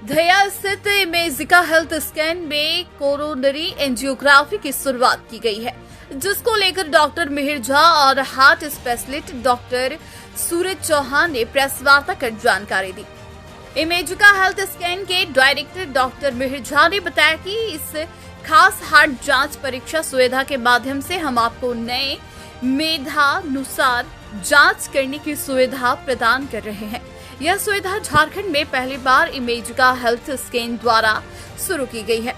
दया स्थित Imagica health scan में coronary angiography की शुरुआत की गई है, जिसको लेकर डॉक्टर मिहिर झा और हार्ट स्पेशलिस्ट डॉक्टर सूरज चौहान ने प्रेस वार्ता कर जानकारी दी। इमेजिका हेल्थ स्कैन के डायरेक्टर डॉक्टर मिहिर झा ने बताया कि इस खास हार्ट जांच परीक्षा सुविधा के माध्यम से हम आपको नए मेधानुसार जांच करने की सुविधा प्रदान कर रहे हैं। यह सुविधा झारखंड में पहली बार इमेजिका हेल्थ स्कैन द्वारा शुरू की गई है।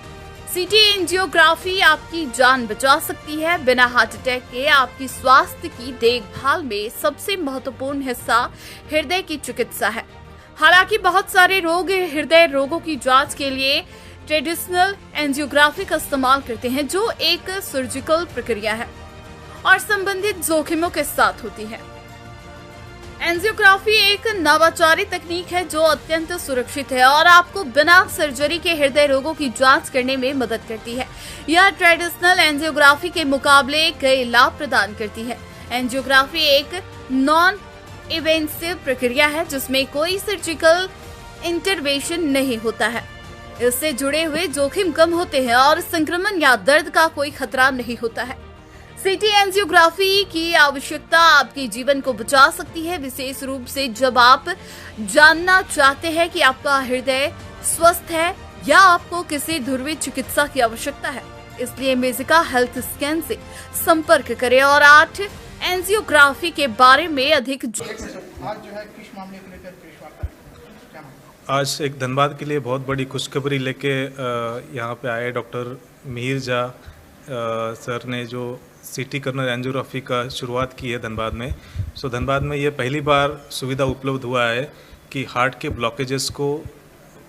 सीटी एंजियोग्राफी आपकी जान बचा सकती है। बिना हार्ट अटैक के आपकी स्वास्थ्य की देखभाल में सबसे महत्वपूर्ण हिस्सा हृदय की चिकित्सा है। हालांकि बहुत सारे लोग हृदय रोगों की जांच के लिए ट्रेडिशनल एंजियोग्राफी का इस्तेमाल करते हैं, जो एक सर्जिकल प्रक्रिया है और संबंधित जोखिमों के साथ होती है। एंजियोग्राफी एक नवाचारी तकनीक है जो अत्यंत सुरक्षित है और आपको बिना सर्जरी के हृदय रोगों की जांच करने में मदद करती है। यह ट्रेडिशनल एंजियोग्राफी के मुकाबले कई लाभ प्रदान करती है। एंजियोग्राफी एक नॉन इवेंसिव प्रक्रिया है जिसमें कोई सर्जिकल इंटरवेंशन नहीं होता है। इससे जुड़े हुए जोखिम कम होते हैं और संक्रमण या दर्द का कोई खतरा नहीं होता है। सीटी एंजियोग्राफी की आवश्यकता आपके जीवन को बचा सकती है, विशेष रूप से जब आप जानना चाहते हैं कि आपका हृदय स्वस्थ है या आपको किसी ध्रुवीय चिकित्सा की आवश्यकता है। इसलिए इमेजिका हेल्थ स्कैन से संपर्क करें और 8 एंजियोग्राफी के बारे में अधिक आज एक धनबाद के लिए बहुत बड़ी खुशखबरी लेके यहाँ पे आए डॉक्टर मिहिर झा सर ने जो सिटी कर्नल एंजियोग्राफी का शुरुआत की है धनबाद में। सो धनबाद में ये पहली बार सुविधा उपलब्ध हुआ है कि हार्ट के ब्लॉकेजेस को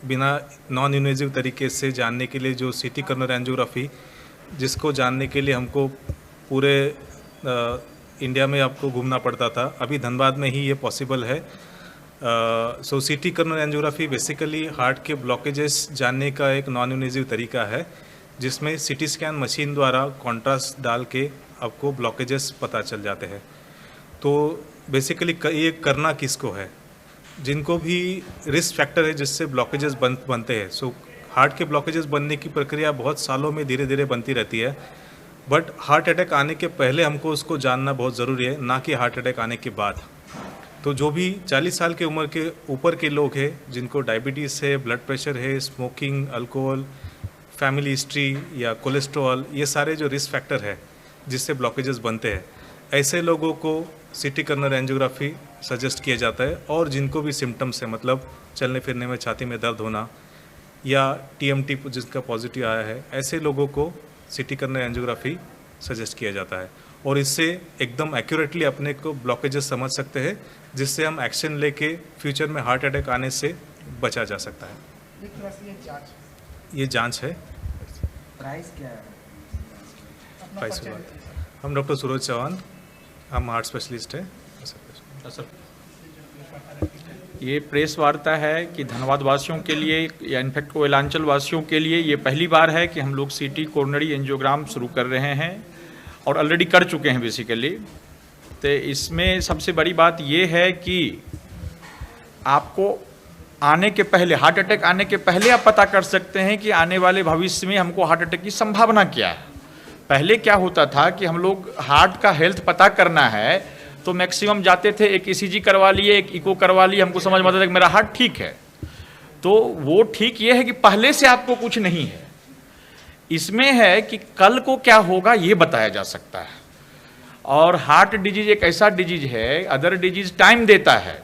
बिना नॉन इन्वेजिव तरीके से जानने के लिए जो सिटी कर्नल एंजियोग्राफी, जिसको जानने के लिए हमको पूरे इंडिया में आपको घूमना पड़ता था, अभी धनबाद में ही ये पॉसिबल है। So CT coronary angiography basically heart के ब्लॉकेजेस जानने का एक नॉन इन्वेजिव तरीका है, जिसमें सिटी स्कैन मशीन द्वारा कॉन्ट्रास्ट डाल के आपको ब्लॉकेजेस पता चल जाते हैं। तो बेसिकली ये करना किसको है, जिनको भी रिस्क फैक्टर है जिससे ब्लॉकेजेस बनते हैं। सो हार्ट के ब्लॉकेजेस बनने की प्रक्रिया बहुत सालों में धीरे धीरे बनती रहती है, बट हार्ट अटैक आने के पहले हमको उसको जानना बहुत ज़रूरी है, ना कि हार्ट अटैक आने के बाद। तो जो भी 40 साल की उम्र के ऊपर के लोग हैं, जिनको डायबिटीज़ है, ब्लड प्रेशर है, स्मोकिंग, अल्कोहल, फैमिली हिस्ट्री या कोलेस्ट्रॉल, ये सारे जो रिस्क फैक्टर है जिससे ब्लॉकेजेस बनते हैं, ऐसे लोगों को सिटी कर्नल एंजियोग्राफी सजेस्ट किया जाता है। और जिनको भी सिम्टम्स है, मतलब चलने फिरने में छाती में दर्द होना या टीएमटी जिसका पॉजिटिव आया है, ऐसे लोगों को सिटी कर्नल एंजियोग्राफी सजेस्ट किया जाता है। और इससे एकदम एक्यूरेटली अपने को ब्लॉकेजेस समझ सकते हैं, जिससे हम एक्शन लेके फ्यूचर में हार्ट अटैक आने से बचा जा सकता है। ये जांच है। प्राइस क्या है? प्राइस हम डॉक्टर सूरज चौहान, हम हार्ट स्पेशलिस्ट हैं। ये प्रेस वार्ता है कि धनबाद वासियों के लिए या इनफैक्ट कोयलांचल वासियों के लिए ये पहली बार है कि हम लोग सिटी कोरोनरी एंजियोग्राम शुरू कर रहे हैं और ऑलरेडी कर चुके हैं बेसिकली। तो इसमें सबसे बड़ी बात ये है कि आपको आने के पहले, हार्ट अटैक आने के पहले आप पता कर सकते हैं कि आने वाले भविष्य में हमको हार्ट अटैक की संभावना क्या है। पहले क्या होता था कि हम लोग हार्ट का हेल्थ पता करना है तो मैक्सिमम जाते थे, एक ईसीजी करवा लिए, एक इको करवा लिए, हमको समझ में आता था कि मेरा हार्ट ठीक है। तो वो ठीक ये है कि पहले से आपको कुछ नहीं है, इसमें है कि कल को क्या होगा ये बताया जा सकता है। और हार्ट डिजीज एक ऐसा डिजीज है, अदर डिजीज टाइम देता है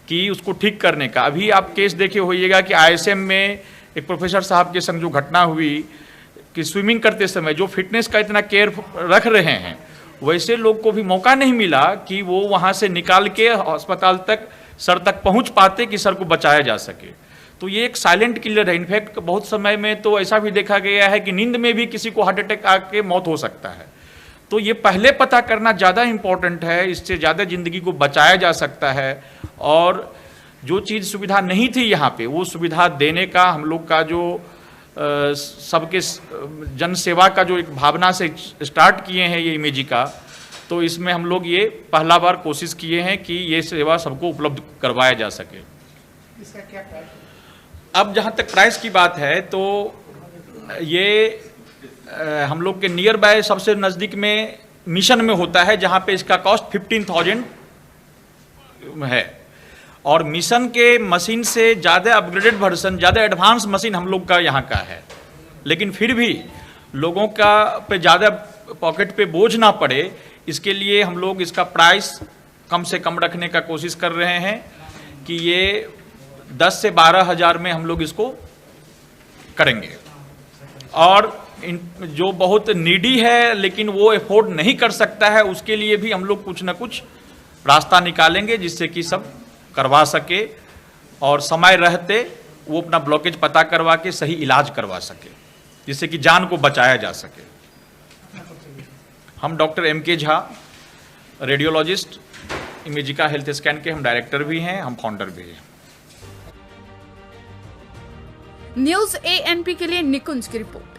कि उसको ठीक करने का। अभी आप केस देखे होइएगा कि आईएसएम में एक प्रोफेसर साहब के संग जो घटना हुई कि स्विमिंग करते समय जो फिटनेस का इतना केयर रख रहे हैं, वैसे लोग को भी मौका नहीं मिला कि वो वहाँ से निकाल के अस्पताल तक, सर तक पहुँच पाते कि सर को बचाया जा सके। तो ये एक साइलेंट किलर है। इनफैक्ट बहुत समय में तो ऐसा भी देखा गया है कि नींद में भी किसी को हार्ट अटैक आके मौत हो सकता है। तो ये पहले पता करना ज़्यादा इम्पोर्टेंट है, इससे ज़्यादा ज़िंदगी को बचाया जा सकता है। और जो चीज़ सुविधा नहीं थी यहाँ पे, वो सुविधा देने का हम लोग का जो सबके जन सेवा का जो एक भावना से स्टार्ट किए हैं ये इमेजिका, तो इसमें हम लोग ये पहला बार कोशिश किए हैं कि ये सेवा सबको उपलब्ध करवाया जा सके। इसका क्या प्राइस? अब जहाँ तक प्राइस की बात है तो ये हम लोग के नियर बाय सबसे नज़दीक में मिशन में होता है, जहाँ पे इसका कॉस्ट 15,000 है। और मिशन के मशीन से ज़्यादा अपग्रेडेड वर्जन, ज़्यादा एडवांस मशीन हम लोग का यहाँ का है, लेकिन फिर भी लोगों का पे ज़्यादा पॉकेट पे बोझ ना पड़े, इसके लिए हम लोग इसका प्राइस कम से कम रखने का कोशिश कर रहे हैं कि ये 10 से 12 हज़ार में हम लोग इसको करेंगे। और जो बहुत नीडी है लेकिन वो अफोर्ड नहीं कर सकता है, उसके लिए भी हम लोग कुछ ना कुछ रास्ता निकालेंगे जिससे कि सब करवा सके और समय रहते वो अपना ब्लॉकेज पता करवा के सही इलाज करवा सके, जिससे कि जान को बचाया जा सके। हम doctor MK Jha, radiologist, Imagica health scan के हम डायरेक्टर भी हैं, हम फाउंडर भी हैं। न्यूज ANP के लिए निकुंज की रिपोर्ट।